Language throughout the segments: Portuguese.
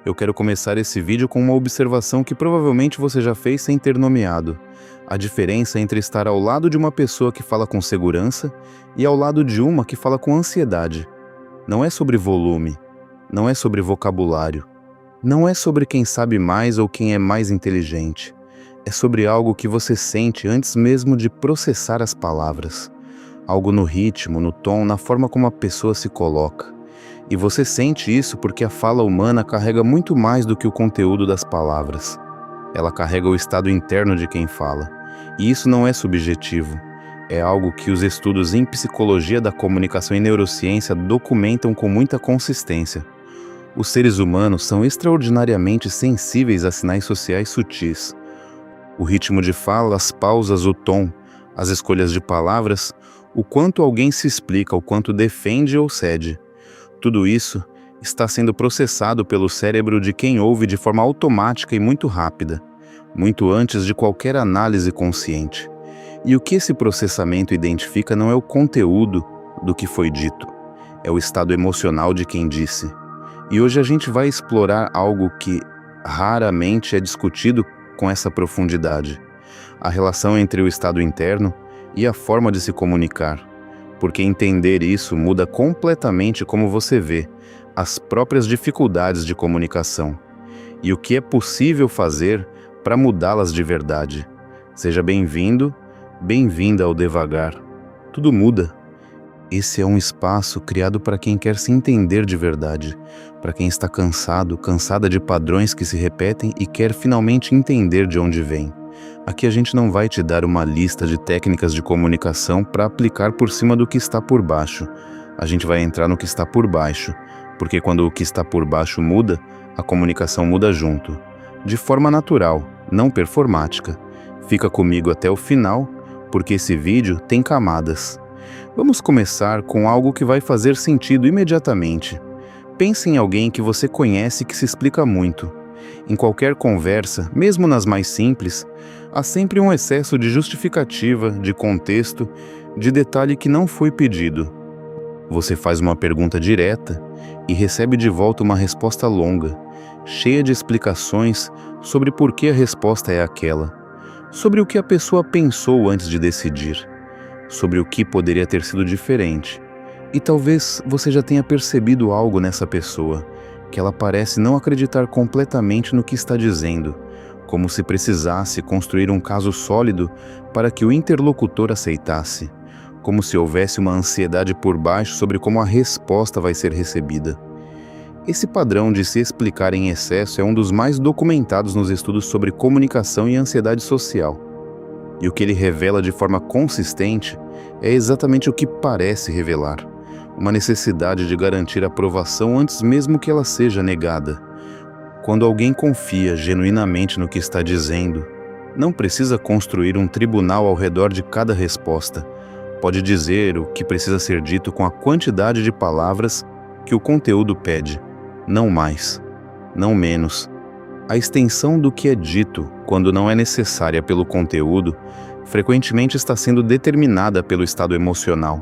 Eu quero começar esse vídeo com uma observação que provavelmente você já fez sem ter nomeado. A diferença entre estar ao lado de uma pessoa que fala com segurança e ao lado de uma que fala com ansiedade. Não é sobre volume, não é sobre vocabulário, não é sobre quem sabe mais ou quem é mais inteligente. É sobre algo que você sente antes mesmo de processar as palavras. Algo no ritmo, no tom, na forma como a pessoa se coloca. E você sente isso porque a fala humana carrega muito mais do que o conteúdo das palavras. Ela carrega o estado interno de quem fala. E isso não é subjetivo. É algo que os estudos em psicologia da comunicação e neurociência documentam com muita consistência. Os seres humanos são extraordinariamente sensíveis a sinais sociais sutis. O ritmo de fala, as pausas, o tom, as escolhas de palavras, o quanto alguém se explica, o quanto defende ou cede. Tudo isso está sendo processado pelo cérebro de quem ouve de forma automática e muito rápida, muito antes de qualquer análise consciente. E o que esse processamento identifica não é o conteúdo do que foi dito, é o estado emocional de quem disse. E hoje a gente vai explorar algo que raramente é discutido com essa profundidade: a relação entre o estado interno e a forma de se comunicar. Porque entender isso muda completamente como você vê as próprias dificuldades de comunicação e o que é possível fazer para mudá-las de verdade. Seja bem-vindo, bem-vinda ao Devagar. Tudo muda. Esse é um espaço criado para quem quer se entender de verdade, para quem está cansado, cansada de padrões que se repetem e quer finalmente entender de onde vem. Aqui a gente não vai te dar uma lista de técnicas de comunicação para aplicar por cima do que está por baixo. A gente vai entrar no que está por baixo, porque quando o que está por baixo muda, a comunicação muda junto. De forma natural, não performática. Fica comigo até o final, porque esse vídeo tem camadas. Vamos começar com algo que vai fazer sentido imediatamente. Pense em alguém que você conhece que se explica muito. Em qualquer conversa, mesmo nas mais simples, há sempre um excesso de justificativa, de contexto, de detalhe que não foi pedido. Você faz uma pergunta direta e recebe de volta uma resposta longa, cheia de explicações sobre por que a resposta é aquela, sobre o que a pessoa pensou antes de decidir, sobre o que poderia ter sido diferente. E talvez você já tenha percebido algo nessa pessoa, que ela parece não acreditar completamente no que está dizendo, como se precisasse construir um caso sólido para que o interlocutor aceitasse, como se houvesse uma ansiedade por baixo sobre como a resposta vai ser recebida. Esse padrão de se explicar em excesso é um dos mais documentados nos estudos sobre comunicação e ansiedade social. E o que ele revela de forma consistente é exatamente o que parece revelar: uma necessidade de garantir aprovação antes mesmo que ela seja negada. Quando alguém confia genuinamente no que está dizendo, não precisa construir um tribunal ao redor de cada resposta. Pode dizer o que precisa ser dito com a quantidade de palavras que o conteúdo pede, não mais, não menos. A extensão do que é dito, quando não é necessária pelo conteúdo, frequentemente está sendo determinada pelo estado emocional,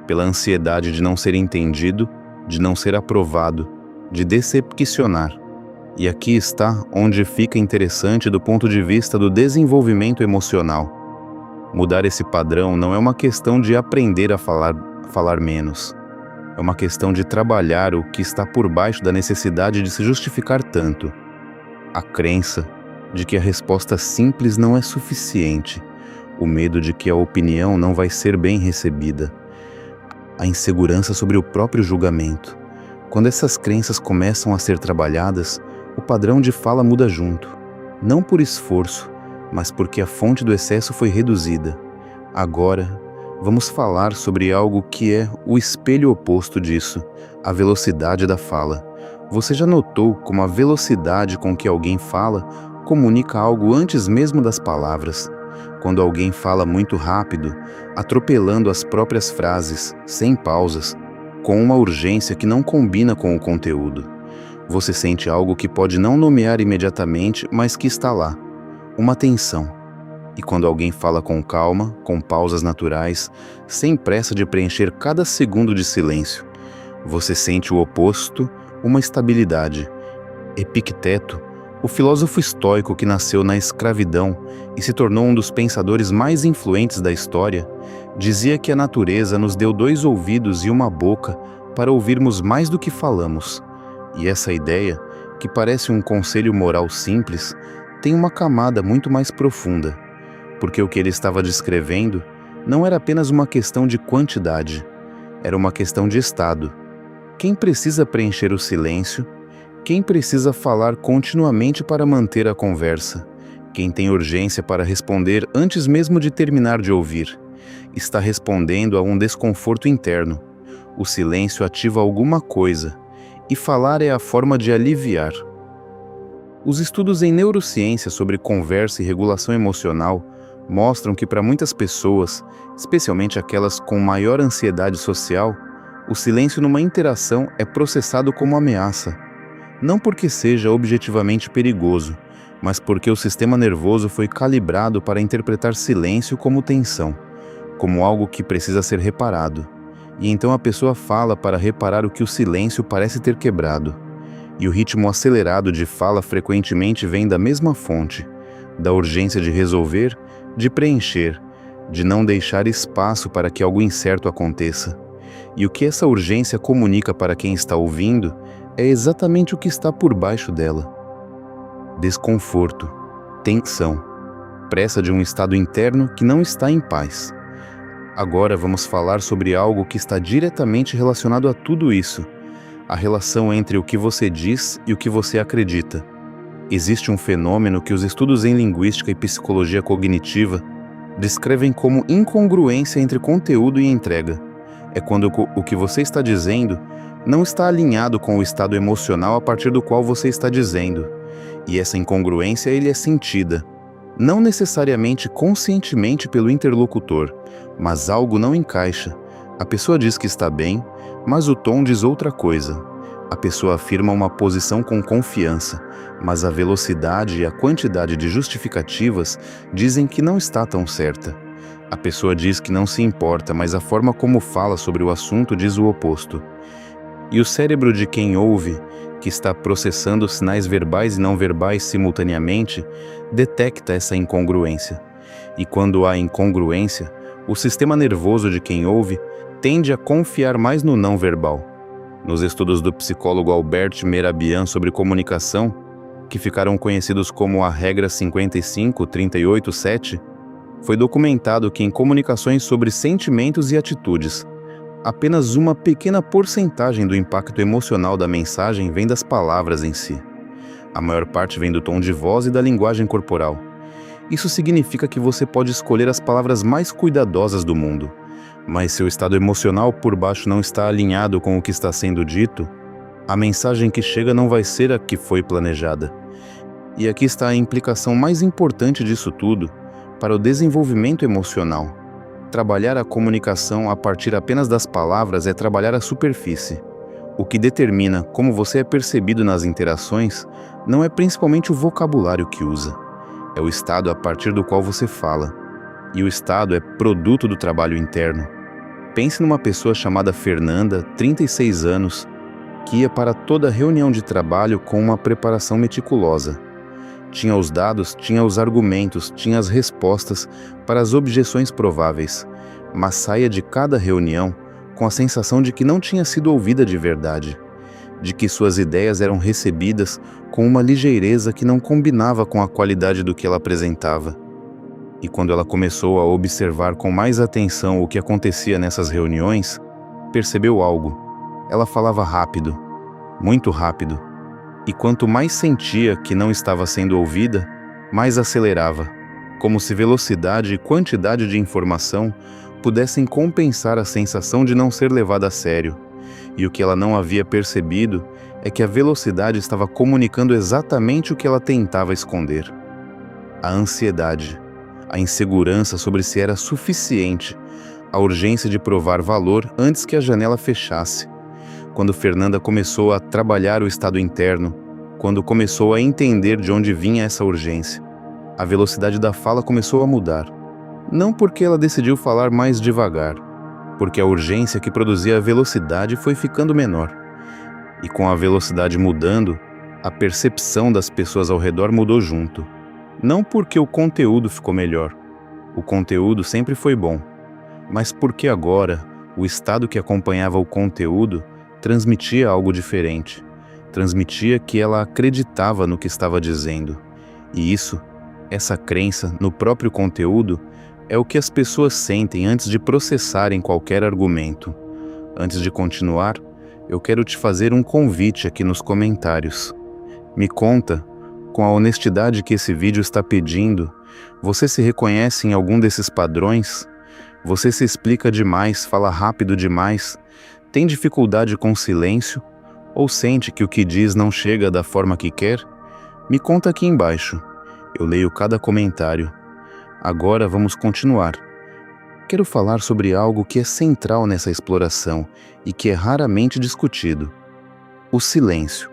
pela ansiedade de não ser entendido, de não ser aprovado, de decepcionar. E aqui está onde fica interessante do ponto de vista do desenvolvimento emocional. Mudar esse padrão não é uma questão de aprender a falar menos. É uma questão de trabalhar o que está por baixo da necessidade de se justificar tanto. A crença de que a resposta simples não é suficiente, o medo de que a opinião não vai ser bem recebida, a insegurança sobre o próprio julgamento. Quando essas crenças começam a ser trabalhadas, o padrão de fala muda junto. Não por esforço, mas porque a fonte do excesso foi reduzida. Agora, vamos falar sobre algo que é o espelho oposto disso: a velocidade da fala. Você já notou como a velocidade com que alguém fala comunica algo antes mesmo das palavras? Quando alguém fala muito rápido, atropelando as próprias frases, sem pausas, com uma urgência que não combina com o conteúdo, você sente algo que pode não nomear imediatamente, mas que está lá: uma tensão. E quando alguém fala com calma, com pausas naturais, sem pressa de preencher cada segundo de silêncio, você sente o oposto: uma estabilidade. Epicteto, o filósofo estoico que nasceu na escravidão e se tornou um dos pensadores mais influentes da história, dizia que a natureza nos deu 2 ouvidos e uma boca para ouvirmos mais do que falamos. E essa ideia, que parece um conselho moral simples, tem uma camada muito mais profunda, porque o que ele estava descrevendo não era apenas uma questão de quantidade, era uma questão de estado. Quem precisa preencher o silêncio? Quem precisa falar continuamente para manter a conversa? Quem tem urgência para responder antes mesmo de terminar de ouvir? Está respondendo a um desconforto interno. O silêncio ativa alguma coisa, e falar é a forma de aliviar. Os estudos em neurociência sobre conversa e regulação emocional mostram que para muitas pessoas, especialmente aquelas com maior ansiedade social, o silêncio numa interação é processado como ameaça. Não porque seja objetivamente perigoso, mas porque o sistema nervoso foi calibrado para interpretar silêncio como tensão, como algo que precisa ser reparado. E então a pessoa fala para reparar o que o silêncio parece ter quebrado. E o ritmo acelerado de fala frequentemente vem da mesma fonte, da urgência de resolver, de preencher, de não deixar espaço para que algo incerto aconteça. E o que essa urgência comunica para quem está ouvindo é exatamente o que está por baixo dela. Desconforto, tensão, pressa de um estado interno que não está em paz. Agora vamos falar sobre algo que está diretamente relacionado a tudo isso, a relação entre o que você diz e o que você acredita. Existe um fenômeno que os estudos em linguística e psicologia cognitiva descrevem como incongruência entre conteúdo e entrega. É quando o que você está dizendo não está alinhado com o estado emocional a partir do qual você está dizendo. E essa incongruência é sentida, não necessariamente conscientemente pelo interlocutor, mas algo não encaixa. A pessoa diz que está bem, mas o tom diz outra coisa. A pessoa afirma uma posição com confiança, mas a velocidade e a quantidade de justificativas dizem que não está tão certa. A pessoa diz que não se importa, mas a forma como fala sobre o assunto diz o oposto. E o cérebro de quem ouve, que está processando sinais verbais e não verbais simultaneamente, detecta essa incongruência. E quando há incongruência, o sistema nervoso de quem ouve tende a confiar mais no não verbal. Nos estudos do psicólogo Albert Mehrabian sobre comunicação, que ficaram conhecidos como a regra 55-38-7, foi documentado que em comunicações sobre sentimentos e atitudes, apenas uma pequena porcentagem do impacto emocional da mensagem vem das palavras em si. A maior parte vem do tom de voz e da linguagem corporal. Isso significa que você pode escolher as palavras mais cuidadosas do mundo, mas se o estado emocional por baixo não está alinhado com o que está sendo dito, a mensagem que chega não vai ser a que foi planejada. E aqui está a implicação mais importante disso tudo para o desenvolvimento emocional. Trabalhar a comunicação a partir apenas das palavras é trabalhar a superfície. O que determina como você é percebido nas interações não é principalmente o vocabulário que usa, é o estado a partir do qual você fala. E o estado é produto do trabalho interno. Pense numa pessoa chamada Fernanda, 36 anos, que ia para toda reunião de trabalho com uma preparação meticulosa. Tinha os dados, tinha os argumentos, tinha as respostas para as objeções prováveis, mas saía de cada reunião com a sensação de que não tinha sido ouvida de verdade, de que suas ideias eram recebidas com uma ligeireza que não combinava com a qualidade do que ela apresentava. E quando ela começou a observar com mais atenção o que acontecia nessas reuniões, percebeu algo. Ela falava rápido, muito rápido. E quanto mais sentia que não estava sendo ouvida, mais acelerava, como se velocidade e quantidade de informação pudessem compensar a sensação de não ser levada a sério. E o que ela não havia percebido é que a velocidade estava comunicando exatamente o que ela tentava esconder. A ansiedade, a insegurança sobre se era suficiente, a urgência de provar valor antes que a janela fechasse. Quando Fernanda começou a trabalhar o estado interno, quando começou a entender de onde vinha essa urgência, a velocidade da fala começou a mudar. Não porque ela decidiu falar mais devagar, porque a urgência que produzia a velocidade foi ficando menor. E com a velocidade mudando, A percepção das pessoas ao redor mudou junto. Não porque o conteúdo ficou melhor. O conteúdo sempre foi bom. Mas porque agora, o estado que acompanhava o conteúdo transmitia algo diferente. Transmitia que ela acreditava no que estava dizendo. E isso, essa crença no próprio conteúdo, é o que as pessoas sentem antes de processarem qualquer argumento. Antes de continuar, eu quero te fazer um convite aqui nos comentários. Me conta, com a honestidade que esse vídeo está pedindo, você se reconhece em algum desses padrões? Você se explica demais, fala rápido demais, tem dificuldade com silêncio? Ou sente que o que diz não chega da forma que quer? Me conta aqui embaixo. Eu leio cada comentário. Agora vamos continuar. Quero falar sobre algo que é central nessa exploração e que é raramente discutido: o silêncio.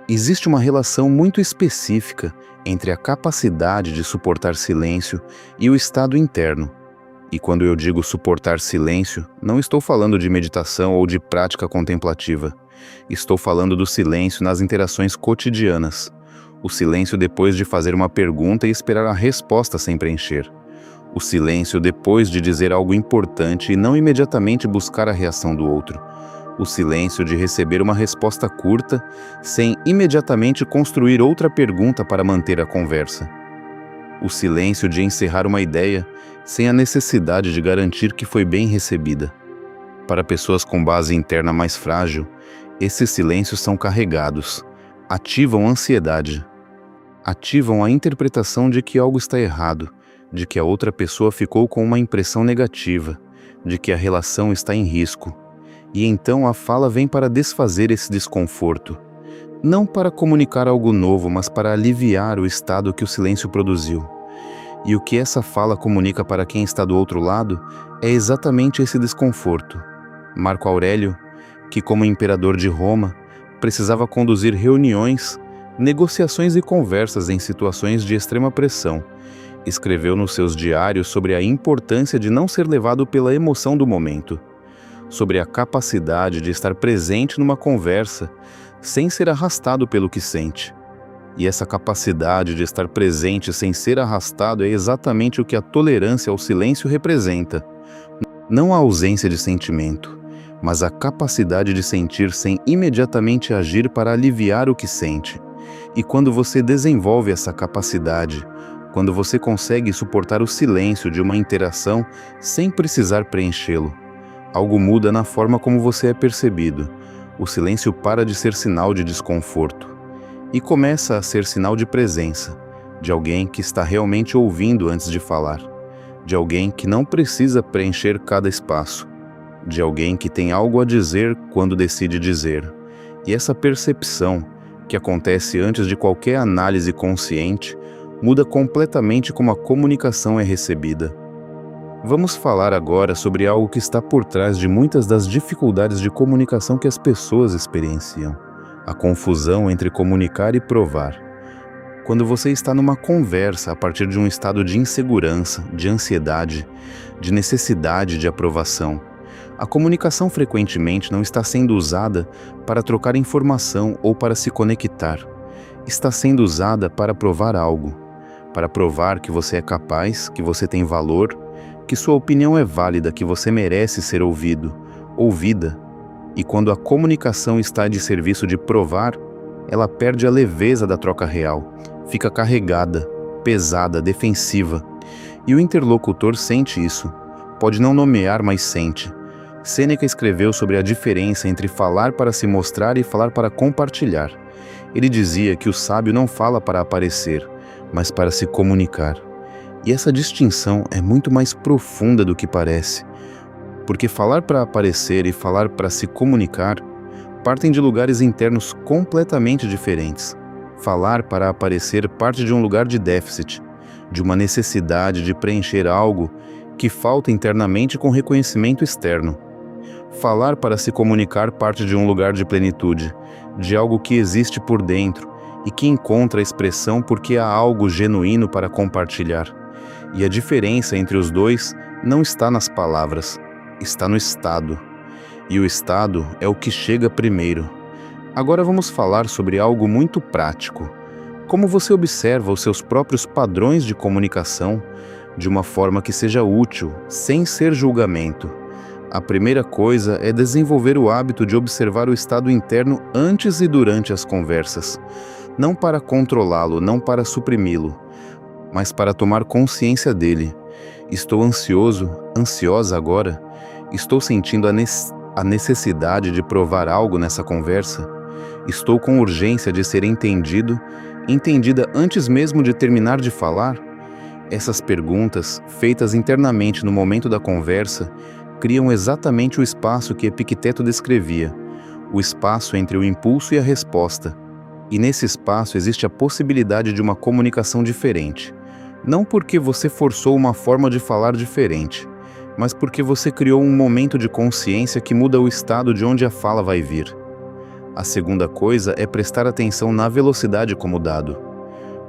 Existe uma relação muito específica entre a capacidade de suportar silêncio e o estado interno. E quando eu digo suportar silêncio, não estou falando de meditação ou de prática contemplativa. Estou falando do silêncio nas interações cotidianas. O silêncio depois de fazer uma pergunta e esperar a resposta sem preencher. O silêncio depois de dizer algo importante e não imediatamente buscar a reação do outro. O silêncio de receber uma resposta curta, sem imediatamente construir outra pergunta para manter a conversa. O silêncio de encerrar uma ideia, sem a necessidade de garantir que foi bem recebida. Para pessoas com base interna mais frágil, esses silêncios são carregados, ativam a ansiedade, ativam a interpretação de que algo está errado, de que a outra pessoa ficou com uma impressão negativa, de que a relação está em risco. E então a fala vem para desfazer esse desconforto. Não para comunicar algo novo, mas para aliviar o estado que o silêncio produziu. E o que essa fala comunica para quem está do outro lado é exatamente esse desconforto. Marco Aurélio, que como imperador de Roma, precisava conduzir reuniões, negociações e conversas em situações de extrema pressão, escreveu nos seus diários sobre a importância de não ser levado pela emoção do momento, sobre a capacidade de estar presente numa conversa sem ser arrastado pelo que sente. E essa capacidade de estar presente sem ser arrastado é exatamente o que a tolerância ao silêncio representa. Não a ausência de sentimento, mas a capacidade de sentir sem imediatamente agir para aliviar o que sente. E quando você desenvolve essa capacidade, quando você consegue suportar o silêncio de uma interação sem precisar preenchê-lo, algo muda na forma como você é percebido. O silêncio para de ser sinal de desconforto e começa a ser sinal de presença, de alguém que está realmente ouvindo antes de falar, de alguém que não precisa preencher cada espaço, de alguém que tem algo a dizer quando decide dizer. E essa percepção, que acontece antes de qualquer análise consciente, muda completamente como a comunicação é recebida. Vamos falar agora sobre algo que está por trás de muitas das dificuldades de comunicação que as pessoas experienciam: a confusão entre comunicar e provar. Quando você está numa conversa a partir de um estado de insegurança, de ansiedade, de necessidade de aprovação, a comunicação frequentemente não está sendo usada para trocar informação ou para se conectar. Está sendo usada para provar algo, para provar que você é capaz, que você tem valor, que sua opinião é válida, que você merece ser ouvido, ouvida. E quando a comunicação está de serviço de provar, ela perde a leveza da troca real, fica carregada, pesada, defensiva. E o interlocutor sente isso, pode não nomear, mas sente. Sêneca escreveu sobre a diferença entre falar para se mostrar e falar para compartilhar. Ele dizia que o sábio não fala para aparecer, mas para se comunicar. E essa distinção é muito mais profunda do que parece, porque falar para aparecer e falar para se comunicar partem de lugares internos completamente diferentes. Falar para aparecer parte de um lugar de déficit, de uma necessidade de preencher algo que falta internamente com reconhecimento externo. Falar para se comunicar parte de um lugar de plenitude, de algo que existe por dentro e que encontra expressão porque há algo genuíno para compartilhar. E a diferença entre os dois não está nas palavras, está no estado. E o estado é o que chega primeiro. Agora vamos falar sobre algo muito prático. Como você observa os seus próprios padrões de comunicação de uma forma que seja útil, sem ser julgamento. A primeira coisa é desenvolver o hábito de observar o estado interno antes e durante as conversas. Não para controlá-lo, não para suprimi-lo, mas para tomar consciência dele. Estou ansioso, ansiosa agora? Estou sentindo a necessidade de provar algo nessa conversa? Estou com urgência de ser entendido, entendida antes mesmo de terminar de falar? Essas perguntas, feitas internamente no momento da conversa, criam exatamente o espaço que Epicteto descrevia, o espaço entre o impulso e a resposta. E nesse espaço existe a possibilidade de uma comunicação diferente. Não porque você forçou uma forma de falar diferente, mas porque você criou um momento de consciência que muda o estado de onde a fala vai vir. A segunda coisa é prestar atenção na velocidade como dado.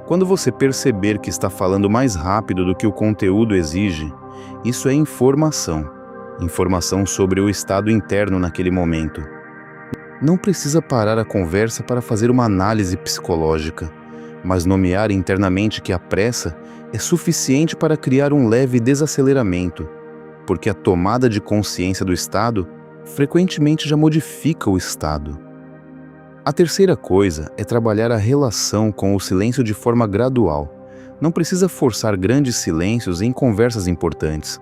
Quando você perceber que está falando mais rápido do que o conteúdo exige, isso é informação. Informação sobre o estado interno naquele momento. Não precisa parar a conversa para fazer uma análise psicológica, mas nomear internamente que a pressa é suficiente para criar um leve desaceleramento, porque a tomada de consciência do estado frequentemente já modifica o estado. A terceira coisa é trabalhar a relação com o silêncio de forma gradual. Não precisa forçar grandes silêncios em conversas importantes.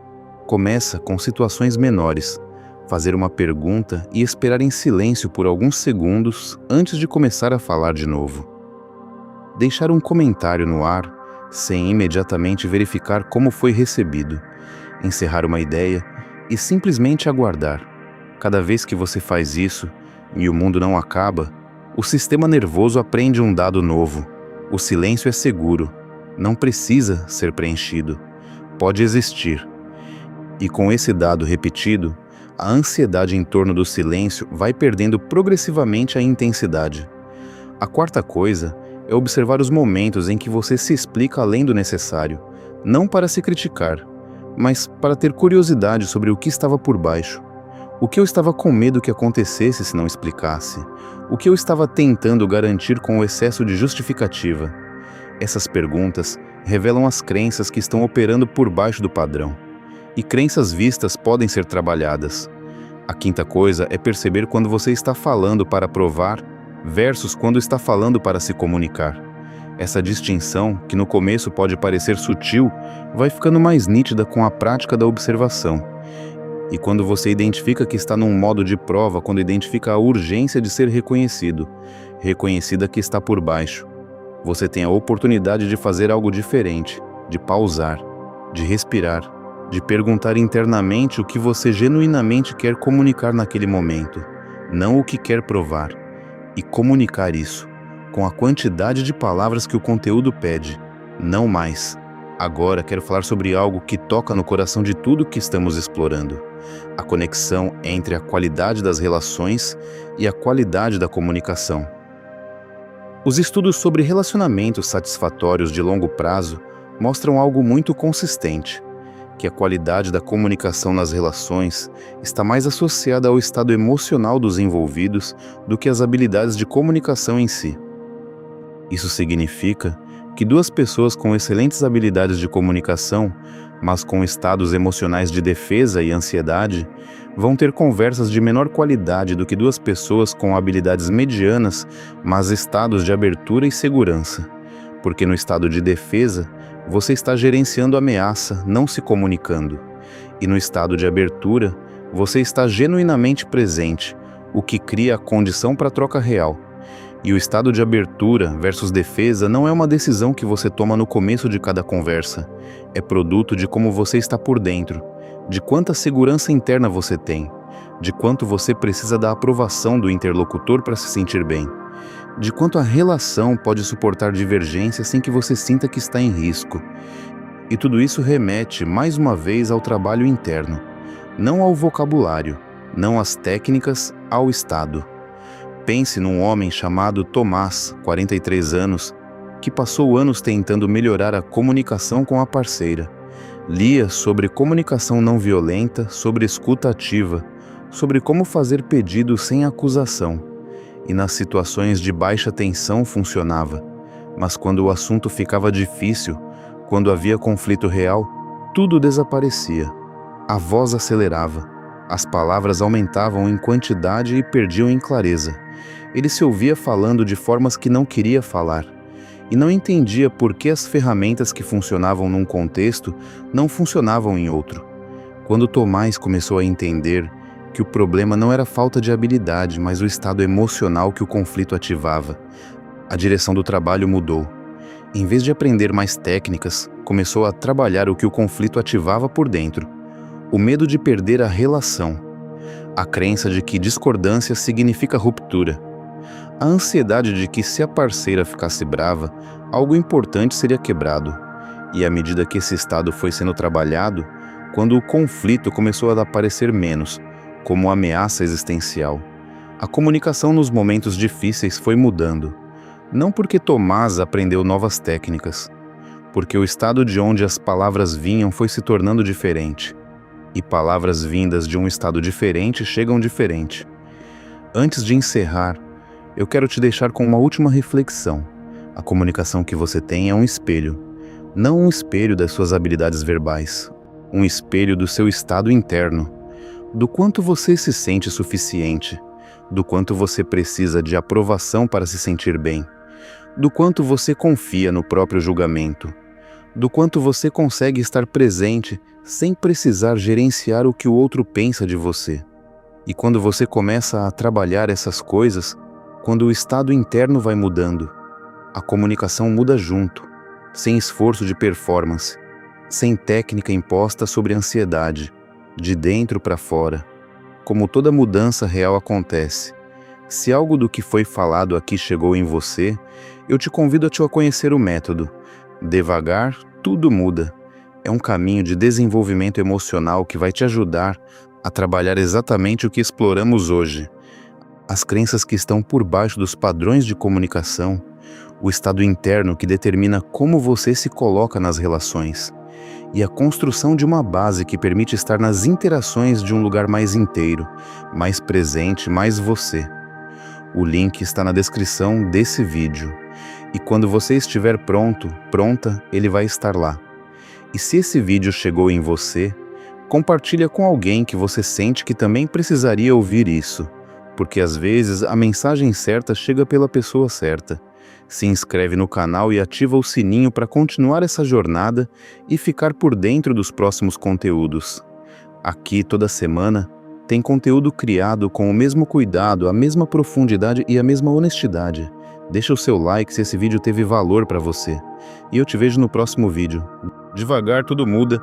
Começa com situações menores. Fazer uma pergunta e esperar em silêncio por alguns segundos antes de começar a falar de novo. Deixar um comentário no ar, sem imediatamente verificar como foi recebido. Encerrar uma ideia e simplesmente aguardar. Cada vez que você faz isso, e o mundo não acaba, o sistema nervoso aprende um dado novo. O silêncio é seguro, não precisa ser preenchido, pode existir. E com esse dado repetido, a ansiedade em torno do silêncio vai perdendo progressivamente a intensidade. A quarta coisa é observar os momentos em que você se explica além do necessário, não para se criticar, mas para ter curiosidade sobre o que estava por baixo. O que eu estava com medo que acontecesse se não explicasse? O que eu estava tentando garantir com o excesso de justificativa? Essas perguntas revelam as crenças que estão operando por baixo do padrão. E crenças vistas podem ser trabalhadas. A quinta coisa é perceber quando você está falando para provar versus quando está falando para se comunicar. Essa distinção, que no começo pode parecer sutil, vai ficando mais nítida com a prática da observação. E quando você identifica que está num modo de prova, quando identifica a urgência de ser reconhecido, reconhecida que está por baixo, você tem a oportunidade de fazer algo diferente, de pausar, de respirar, de perguntar internamente o que você genuinamente quer comunicar naquele momento, não o que quer provar, e comunicar isso, com a quantidade de palavras que o conteúdo pede, não mais. Agora quero falar sobre algo que toca no coração de tudo que estamos explorando. A conexão entre a qualidade das relações e a qualidade da comunicação. Os estudos sobre relacionamentos satisfatórios de longo prazo mostram algo muito consistente, que a qualidade da comunicação nas relações está mais associada ao estado emocional dos envolvidos do que às habilidades de comunicação em si. Isso significa que duas pessoas com excelentes habilidades de comunicação, mas com estados emocionais de defesa e ansiedade, vão ter conversas de menor qualidade do que duas pessoas com habilidades medianas, mas estados de abertura e segurança. Porque no estado de defesa, você está gerenciando a ameaça, não se comunicando. E no estado de abertura, você está genuinamente presente, o que cria a condição para a troca real. E o estado de abertura versus defesa não é uma decisão que você toma no começo de cada conversa. É produto de como você está por dentro, de quanta segurança interna você tem, de quanto você precisa da aprovação do interlocutor para se sentir bem, de quanto a relação pode suportar divergência sem que você sinta que está em risco. E tudo isso remete, mais uma vez, ao trabalho interno, não ao vocabulário, não às técnicas, ao estado. Pense num homem chamado Tomás, 43 anos, que passou anos tentando melhorar a comunicação com a parceira. Lia sobre comunicação não violenta, sobre escuta ativa, sobre como fazer pedidos sem acusação. e nas situações de baixa tensão funcionava, mas quando o assunto ficava difícil, quando havia conflito real, tudo desaparecia. A voz acelerava, as palavras aumentavam em quantidade e perdiam em clareza. Ele se ouvia falando de formas que não queria falar, e não entendia por que as ferramentas que funcionavam num contexto não funcionavam em outro. Quando Tomás começou a entender que o problema não era falta de habilidade, mas o estado emocional que o conflito ativava, a direção do trabalho mudou. Em vez de aprender mais técnicas, começou a trabalhar o que o conflito ativava por dentro: o medo de perder a relação, a crença de que discordância significa ruptura, a ansiedade de que se a parceira ficasse brava, algo importante seria quebrado. E à medida que esse estado foi sendo trabalhado, quando o conflito começou a aparecer menos, como ameaça existencial, a comunicação nos momentos difíceis foi mudando. Não porque Tomás aprendeu novas técnicas, porque o estado de onde as palavras vinham foi se tornando diferente. E palavras vindas de um estado diferente chegam diferente. Antes de encerrar, eu quero te deixar com uma última reflexão. A comunicação que você tem é um espelho. Não um espelho das suas habilidades verbais. Um espelho do seu estado interno. Do quanto você se sente suficiente. Do quanto você precisa de aprovação para se sentir bem. Do quanto você confia no próprio julgamento. Do quanto você consegue estar presente sem precisar gerenciar o que o outro pensa de você. E quando você começa a trabalhar essas coisas, quando o estado interno vai mudando, a comunicação muda junto, sem esforço de performance, sem técnica imposta sobre ansiedade, de dentro para fora. Como toda mudança real acontece, se algo do que foi falado aqui chegou em você, eu te convido a te conhecer o método. Devagar, tudo muda. É um caminho de desenvolvimento emocional que vai te ajudar a trabalhar exatamente o que exploramos hoje. As crenças que estão por baixo dos padrões de comunicação, o estado interno que determina como você se coloca nas relações, e a construção de uma base que permite estar nas interações de um lugar mais inteiro, mais presente, mais você. O link está na descrição desse vídeo, e quando você estiver pronto, pronta, ele vai estar lá. E se esse vídeo chegou em você, compartilha com alguém que você sente que também precisaria ouvir isso. Porque às vezes a mensagem certa chega pela pessoa certa. Se inscreve no canal e ativa o sininho para continuar essa jornada e ficar por dentro dos próximos conteúdos. Aqui toda semana tem conteúdo criado com o mesmo cuidado, a mesma profundidade e a mesma honestidade. Deixa o seu like se esse vídeo teve valor para você. E eu te vejo no próximo vídeo. Devagar tudo muda.